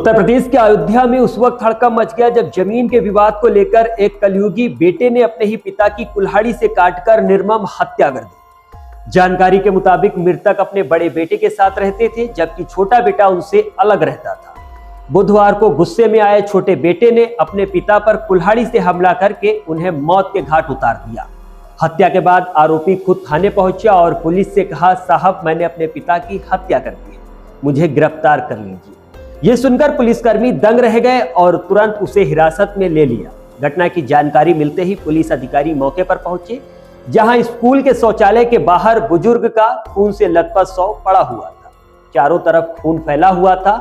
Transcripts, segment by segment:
उत्तर प्रदेश के अयोध्या में उस वक्त हड़कंप मच गया जब जमीन के विवाद को लेकर एक कलयुगी बेटे ने अपने ही पिता की कुल्हाड़ी से काटकर निर्मम हत्या कर दी। जानकारी के मुताबिक मृतक अपने बड़े बेटे के साथ रहते थे, जबकि छोटा बेटा उनसे अलग रहता था। बुधवार को गुस्से में आए छोटे बेटे ने अपने पिता पर कुल्हाड़ी से हमला करके उन्हें मौत के घाट उतार दिया। हत्या के बाद आरोपी खुद थाने पहुंचा और पुलिस से कहा, साहब मैंने अपने पिता की हत्या कर दी है, मुझे गिरफ्तार कर लीजिए। ये सुनकर पुलिसकर्मी दंग रह गए और तुरंत उसे हिरासत में ले लिया। घटना की जानकारी मिलते ही पुलिस अधिकारी मौके पर पहुंचे, जहां स्कूल के शौचालय के बाहर बुजुर्ग का खून से लथपथ शव पड़ा हुआ था। चारों तरफ खून फैला हुआ था।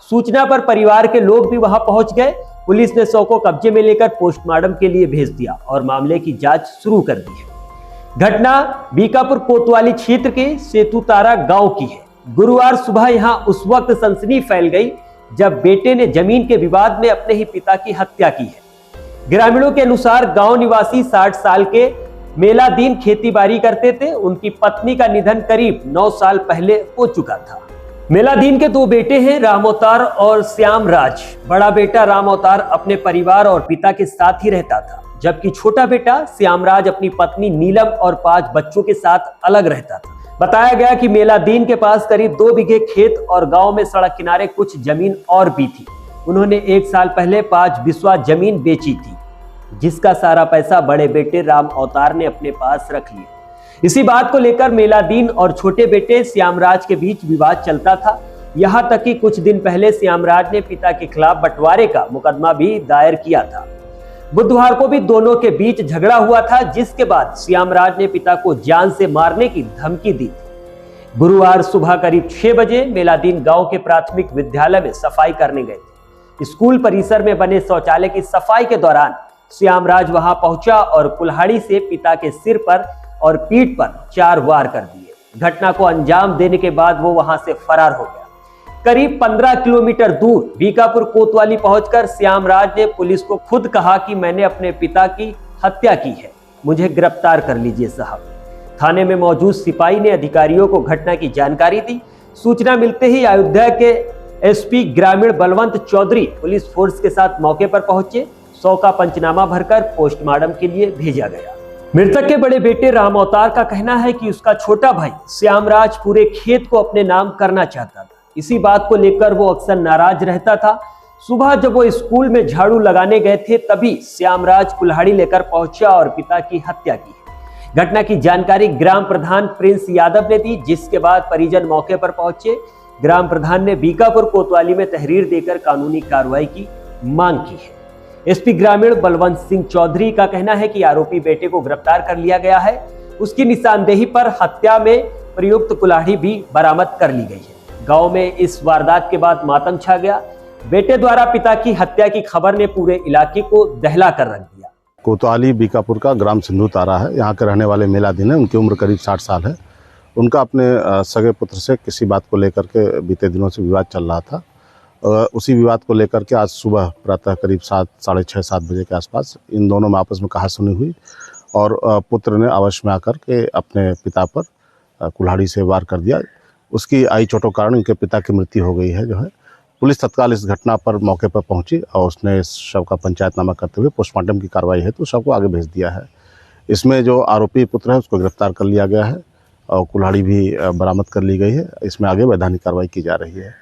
सूचना पर परिवार के लोग भी वहां पहुंच गए। पुलिस ने शव को कब्जे में लेकर पोस्टमार्टम के लिए भेज दिया और मामले की जांच शुरू कर दी है। घटना बीकापुर कोतवाली क्षेत्र के सेतुतारा गांव की है। गुरुवार सुबह यहां उस वक्त सनसनी फैल गई जब बेटे ने जमीन के विवाद में अपने ही पिता की हत्या की है। ग्रामीणों के अनुसार गांव निवासी 60 साल के मेलादीन खेतीबाड़ी करते थे। उनकी पत्नी का निधन करीब 9 साल पहले हो चुका था। मेलादीन के 2 बेटे हैं, राम अवतार और श्याम राज। बड़ा बेटा राम अवतार अपने परिवार और पिता के साथ ही रहता था, जबकि छोटा बेटा श्याम राज अपनी पत्नी नीलम और 5 बच्चों के साथ अलग रहता था। बताया गया कि मेलादीन के पास करीब 2 बीघे खेत और गांव में सड़क किनारे कुछ जमीन और भी थी। उन्होंने 1 साल पहले 5 बिस्वा जमीन बेची थी, जिसका सारा पैसा बड़े बेटे राम अवतार ने अपने पास रख लिया। इसी बात को लेकर मेलादीन और छोटे बेटे श्यामराज के बीच विवाद चलता था। यहां तक कि कुछ दिन पहले श्यामराज ने पिता के खिलाफ बंटवारे का मुकदमा भी दायर किया था। बुधवार को भी दोनों के बीच झगड़ा हुआ था, जिसके बाद श्यामराज ने पिता को जान से मारने की धमकी दी थी। गुरुवार सुबह करीब 6 बजे मेलादीन गांव के प्राथमिक विद्यालय में सफाई करने गए थे। स्कूल परिसर में बने शौचालय की सफाई के दौरान श्यामराज वहां पहुंचा और कुल्हाड़ी से पिता के सिर पर और पीठ पर 4 वार कर दिए। घटना को अंजाम देने के बाद वो वहां से फरार हो गया। करीब 15 किलोमीटर दूर बीकापुर कोतवाली पहुंचकर श्यामराज ने पुलिस को खुद कहा कि मैंने अपने पिता की हत्या की है, मुझे गिरफ्तार कर लीजिए साहब। थाने में मौजूद सिपाही ने अधिकारियों को घटना की जानकारी दी। सूचना मिलते ही अयोध्या के एसपी ग्रामीण बलवंत चौधरी पुलिस फोर्स के साथ मौके पर पहुंचे। शव का पंचनामा भरकर पोस्टमार्टम के लिए भेजा गया। मृतक के बड़े बेटे राम अवतार का कहना है कि उसका छोटा भाई श्यामराज पूरे खेत को अपने नाम करना चाहता था। इसी बात को लेकर वो अक्सर नाराज रहता था। सुबह जब वो स्कूल में झाड़ू लगाने गए थे, तभी श्यामराज कुल्हाड़ी लेकर पहुंचा और पिता की हत्या की। घटना की जानकारी ग्राम प्रधान प्रिंस यादव ने दी, जिसके बाद परिजन मौके पर पहुंचे। ग्राम प्रधान ने बीकापुर कोतवाली में तहरीर देकर कानूनी कार्रवाई की मांग की है। एसपी ग्रामीण बलवंत सिंह चौधरी का कहना है कि आरोपी बेटे को गिरफ्तार कर लिया गया है। उसकी निशानदेही पर हत्या में प्रयुक्त कुल्हाड़ी भी बरामद कर ली गई है। गांव में इस वारदात के बाद मातम छा गया। बेटे द्वारा पिता की हत्या की खबर ने पूरे इलाके को दहला कर रख दिया। कोतवाली बीकापुर का ग्राम सिंधु तारा है। यहाँ के रहने वाले मेलादीन है। उनकी उम्र करीब 60 साल है। उनका अपने सगे पुत्र से किसी बात को लेकर के बीते दिनों से विवाद चल रहा था। उसी विवाद को लेकर के आज सुबह प्रातः करीब 7, साढ़े 6, 7 बजे के आसपास इन दोनों में आपस में कहासुनी हुई और पुत्र ने अवश्य में आकर के अपने पिता पर कुल्हाड़ी से वार कर दिया। उसकी आई चोटों के कारण उनके पिता की मृत्यु हो गई है। पुलिस तत्काल इस घटना पर मौके पर पहुंची और उसने इस शव का पंचायतनामा करते हुए पोस्टमार्टम की कार्रवाई है तो शव को आगे भेज दिया है। इसमें जो आरोपी पुत्र है उसको गिरफ्तार कर लिया गया है और कुल्हाड़ी भी बरामद कर ली गई है। इसमें आगे वैधानिक कार्रवाई की जा रही है।